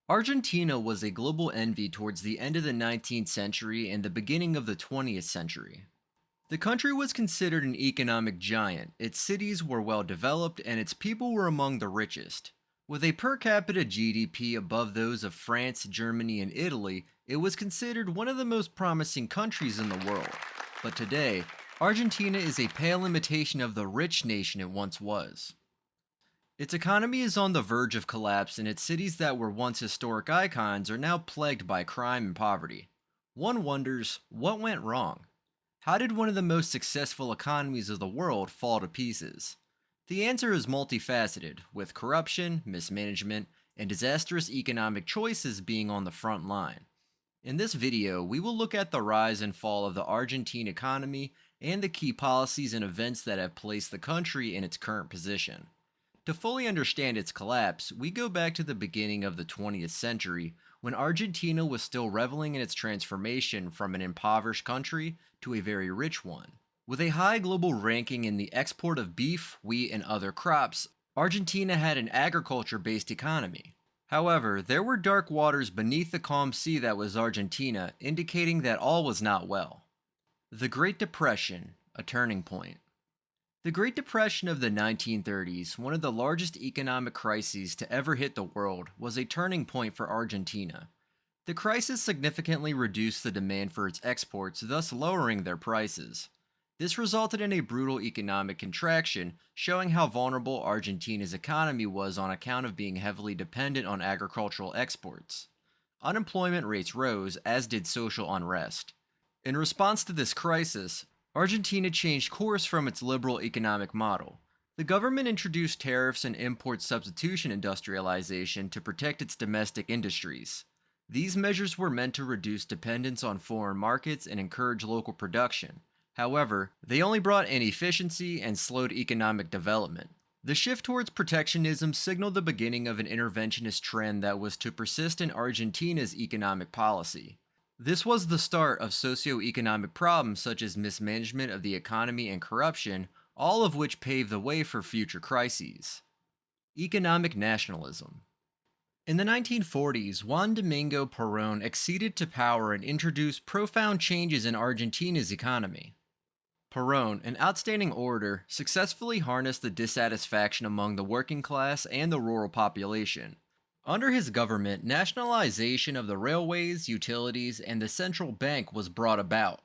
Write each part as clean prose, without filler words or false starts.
Argentina was a global envy towards the end of the 19th century and the beginning of the 20th century. The country was considered an economic giant, its cities were well developed, and its people were among the richest. With a per capita GDP above those of France, Germany, and Italy, it was considered one of the most promising countries in the world. But today, Argentina is a pale imitation of the rich nation it once was. Its economy is on the verge of collapse, and its cities that were once historic icons are now plagued by crime and poverty. One wonders, what went wrong? How did one of the most successful economies of the world fall to pieces? The answer is multifaceted, with corruption, mismanagement, and disastrous economic choices being on the front line. In this video, we will look at the rise and fall of the Argentine economy and the key policies and events that have placed the country in its current position. To fully understand its collapse, we go back to the beginning of the 20th century when Argentina was still reveling in its transformation from an impoverished country to a very rich one. With a high global ranking in the export of beef, wheat, and other crops, Argentina had an agriculture based economy. However, there were dark waters beneath the calm sea that was Argentina, indicating that all was not well. The Great Depression, a turning point. The Great Depression of the 1930s, one of the largest economic crises to ever hit the world, was a turning point for Argentina. The crisis significantly reduced the demand for its exports, thus lowering their prices. This resulted in a brutal economic contraction, showing how vulnerable Argentina's economy was on account of being heavily dependent on agricultural exports. Unemployment rates rose, as did social unrest. In response to this crisis, Argentina changed course from its liberal economic model. The government introduced tariffs and import substitution industrialization to protect its domestic industries. These measures were meant to reduce dependence on foreign markets and encourage local production. However, they only brought inefficiency and slowed economic development. The shift towards protectionism signaled the beginning of an interventionist trend that was to persist in Argentina's economic policy. This was the start of socio-economic problems such as mismanagement of the economy and corruption, all of which paved the way for future crises. Economic nationalism. In the 1940s, Juan Domingo Perón acceded to power and introduced profound changes in Argentina's economy. Perón, an outstanding orator, successfully harnessed the dissatisfaction among the working class and the rural population. Under his government, nationalization of the railways, utilities, and the central bank was brought about.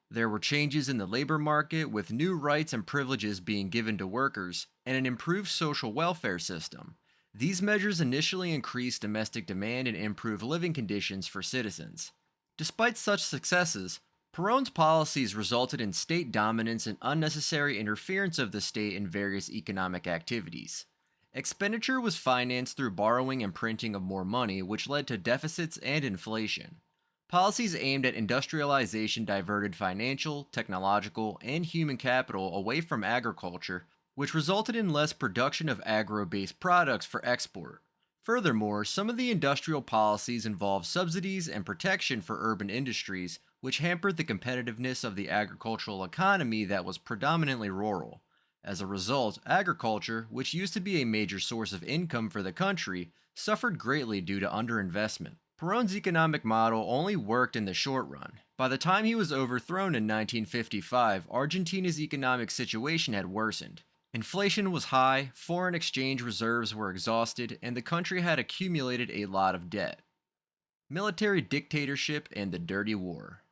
There were changes in the labor market, with new rights and privileges being given to workers, and an improved social welfare system. These measures initially increased domestic demand and improved living conditions for citizens. Despite such successes, Perón's policies resulted in state dominance and unnecessary interference of the state in various economic activities. Expenditure was financed through borrowing and printing of more money, which led to deficits and inflation. Policies aimed at industrialization diverted financial, technological, and human capital away from agriculture, which resulted in less production of agro-based products for export. Furthermore, some of the industrial policies involved subsidies and protection for urban industries, which hampered the competitiveness of the agricultural economy that was predominantly rural. As a result, agriculture, which used to be a major source of income for the country, suffered greatly due to underinvestment. Perón's economic model only worked in the short run. By the time he was overthrown in 1955, Argentina's economic situation had worsened. Inflation was high, foreign exchange reserves were exhausted, and the country had accumulated a lot of debt. Military dictatorship and the Dirty War.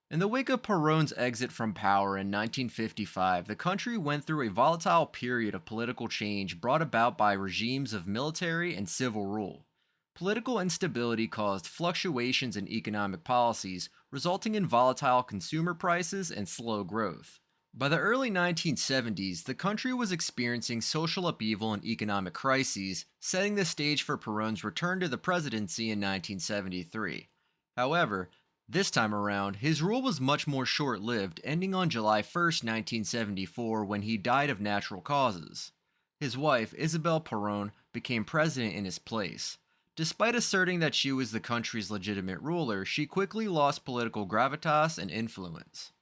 In the wake of Perón's exit from power in 1955, the country went through a volatile period of political change brought about by regimes of military and civil rule. Political instability caused fluctuations in economic policies, resulting in volatile consumer prices and slow growth. By the early 1970s, the country was experiencing social upheaval and economic crises, setting the stage for Perón's return to the presidency in 1973. However, this time around, his rule was much more short-lived, ending on July 1st, 1974, when he died of natural causes. His wife, Isabel Perón, became president in his place. Despite asserting that she was the country's legitimate ruler, she quickly lost political gravitas and influence.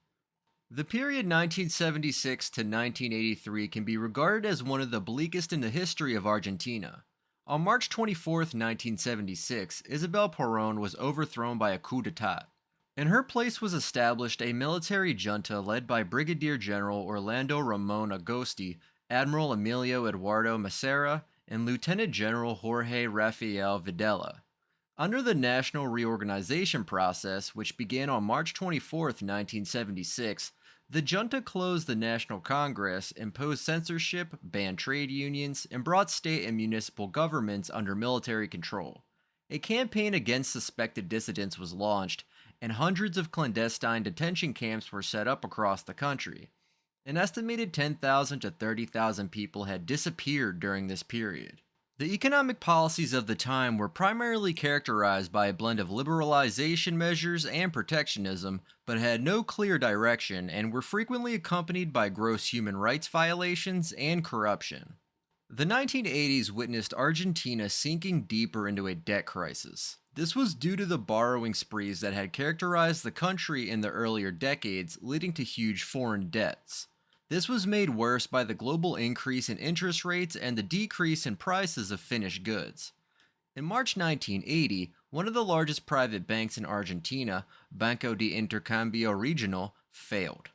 The period 1976 to 1983 can be regarded as one of the bleakest in the history of Argentina. On March 24th, 1976, Isabel Perón was overthrown by a coup d'etat. In her place was established a military junta led by Brigadier General Orlando Ramon Agosti, Admiral Emilio Eduardo Massera, and Lieutenant General Jorge Rafael Videla. Under the national reorganization process, which began on March 24th, 1976, the junta closed the National Congress, imposed censorship, banned trade unions, and brought state and municipal governments under military control. A campaign against suspected dissidents was launched, and hundreds of clandestine detention camps were set up across the country. An estimated 10,000 to 30,000 people had disappeared during this period. The economic policies of the time were primarily characterized by a blend of liberalization measures and protectionism, but had no clear direction and were frequently accompanied by gross human rights violations and corruption. The 1980s witnessed Argentina sinking deeper into a debt crisis. This was due to the borrowing sprees that had characterized the country in the earlier decades, leading to huge foreign debts. This was made worse by the global increase in interest rates and the decrease in prices of finished goods. In March 1980, one of the largest private banks in Argentina, Banco de Intercambio Regional, failed.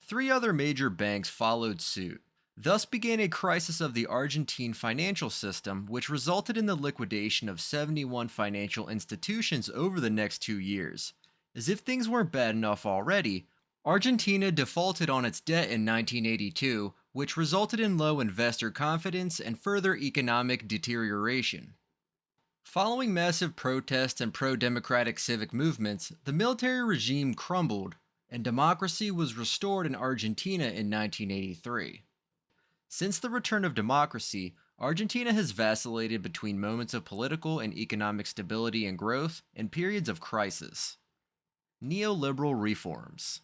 Three other major banks followed suit. Thus began a crisis of the Argentine financial system, which resulted in the liquidation of 71 financial institutions over the next 2 years. As if things weren't bad enough already, Argentina defaulted on its debt in 1982, which resulted in low investor confidence and further economic deterioration. Following massive protests and pro-democratic civic movements, the military regime crumbled, and democracy was restored in Argentina in 1983. Since the return of democracy, Argentina has vacillated between moments of political and economic stability and growth and periods of crisis. Neoliberal reforms.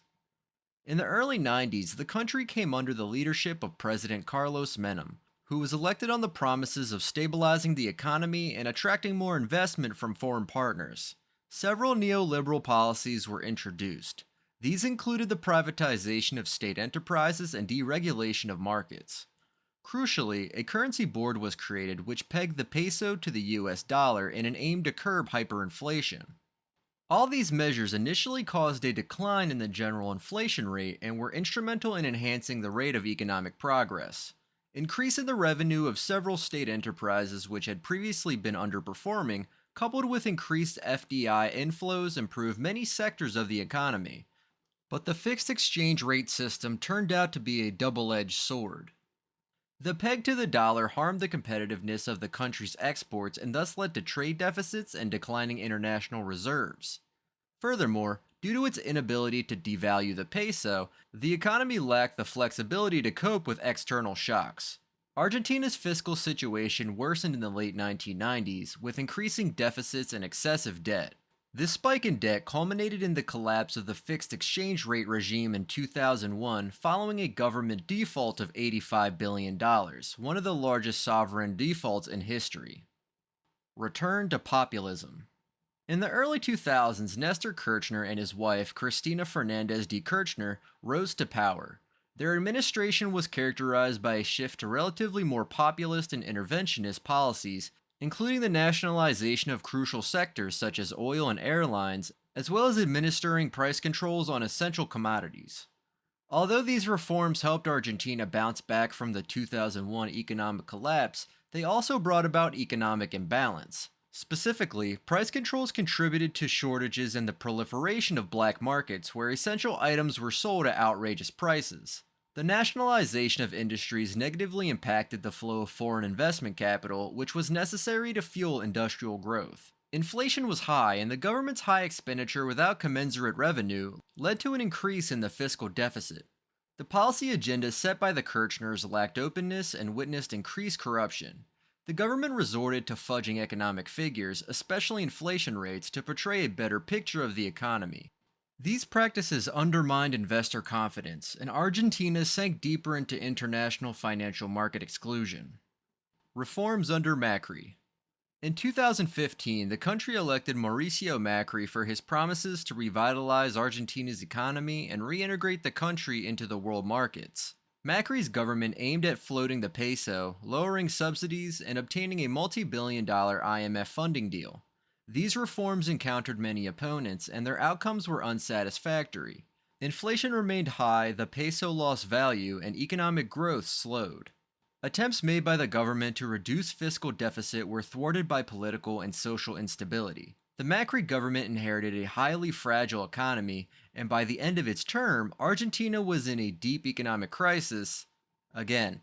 In the early 90s, the country came under the leadership of President Carlos Menem, who was elected on the promises of stabilizing the economy and attracting more investment from foreign partners. Several neoliberal policies were introduced. These included the privatization of state enterprises and deregulation of markets. Crucially, a currency board was created which pegged the peso to the US dollar in an aim to curb hyperinflation. All these measures initially caused a decline in the general inflation rate and were instrumental in enhancing the rate of economic progress. Increasing the revenue of several state enterprises which had previously been underperforming, coupled with increased FDI inflows, improved many sectors of the economy. But the fixed exchange rate system turned out to be a double-edged sword. The peg to the dollar harmed the competitiveness of the country's exports and thus led to trade deficits and declining international reserves. Furthermore, due to its inability to devalue the peso, the economy lacked the flexibility to cope with external shocks. Argentina's fiscal situation worsened in the late 1990s, with increasing deficits and excessive debt. This spike in debt culminated in the collapse of the fixed exchange rate regime in 2001 following a government default of $85 billion, one of the largest sovereign defaults in history. Return to populism. In the early 2000s, Nestor Kirchner and his wife, Cristina Fernandez de Kirchner, rose to power. Their administration was characterized by a shift to relatively more populist and interventionist policies, including the nationalization of crucial sectors such as oil and airlines, as well as administering price controls on essential commodities. Although these reforms helped Argentina bounce back from the 2001 economic collapse, they also brought about economic imbalance. Specifically, price controls contributed to shortages and the proliferation of black markets where essential items were sold at outrageous prices. The nationalization of industries negatively impacted the flow of foreign investment capital, which was necessary to fuel industrial growth. Inflation was high, and the government's high expenditure without commensurate revenue led to an increase in the fiscal deficit. The policy agenda set by the Kirchners lacked openness and witnessed increased corruption. The government resorted to fudging economic figures, especially inflation rates, to portray a better picture of the economy. These practices undermined investor confidence, and Argentina sank deeper into international financial market exclusion. Reforms under Macri. In 2015, the country elected Mauricio Macri for his promises to revitalize Argentina's economy and reintegrate the country into the world markets. Macri's government aimed at floating the peso, lowering subsidies, and obtaining a multi-billion-dollar IMF funding deal. These reforms encountered many opponents, and their outcomes were unsatisfactory. Inflation remained high, the peso lost value, and economic growth slowed. Attempts made by the government to reduce fiscal deficit were thwarted by political and social instability. The Macri government inherited a highly fragile economy, and by the end of its term, Argentina was in a deep economic crisis again.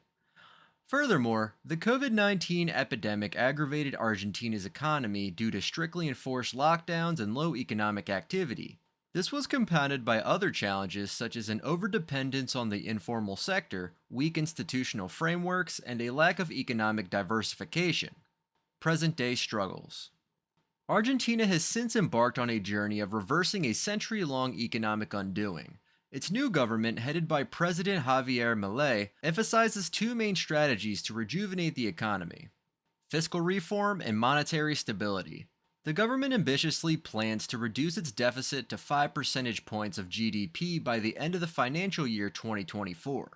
Furthermore, the COVID 19 epidemic aggravated Argentina's economy due to strictly enforced lockdowns and low economic activity. This was compounded by other challenges such as an overdependence on the informal sector, weak institutional frameworks, and a lack of economic diversification. Present day struggles. Argentina has since embarked on a journey of reversing a century long economic undoing. Its new government, headed by President Javier Milei, emphasizes two main strategies to rejuvenate the economy: fiscal reform and monetary stability. The government ambitiously plans to reduce its deficit to 5 percentage points of GDP by the end of the financial year 2024.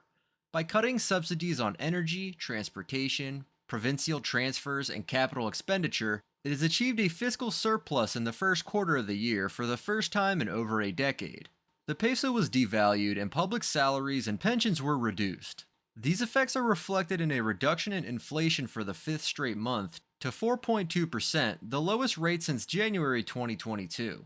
By cutting subsidies on energy, transportation, provincial transfers, and capital expenditure, it has achieved a fiscal surplus in the first quarter of the year for the first time in over a decade. The peso was devalued and public salaries and pensions were reduced. These effects are reflected in a reduction in inflation for the fifth straight month to 4.2%, the lowest rate since January 2022.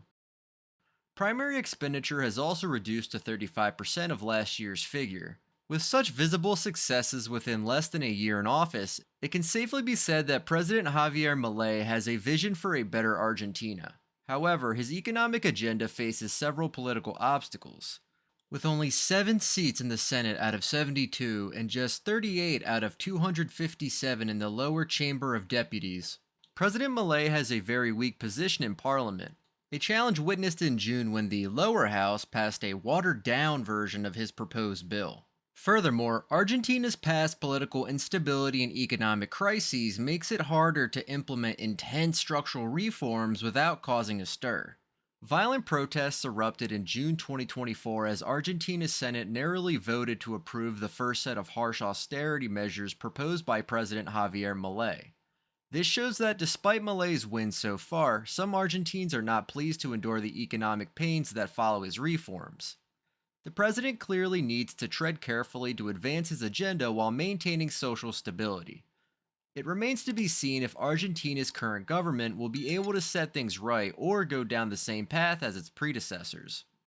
Primary expenditure has also reduced to 35% of last year's figure. With such visible successes within less than a year in office, it can safely be said that President Javier Milei has a vision for a better Argentina. However, his economic agenda faces several political obstacles. With only 7 seats in the Senate out of 72 and just 38 out of 257 in the lower chamber of deputies, President Milei has a very weak position in parliament, a challenge witnessed in June when the lower house passed a watered-down version of his proposed bill. Furthermore, Argentina's past political instability and economic crises makes it harder to implement intense structural reforms without causing a stir. Violent protests erupted in June 2024 as Argentina's Senate narrowly voted to approve the first set of harsh austerity measures proposed by President Javier Milei. This shows that despite Milei's wins so far, some Argentines are not pleased to endure the economic pains that follow his reforms. The president clearly needs to tread carefully to advance his agenda while maintaining social stability. It remains to be seen if Argentina's current government will be able to set things right or go down the same path as its predecessors.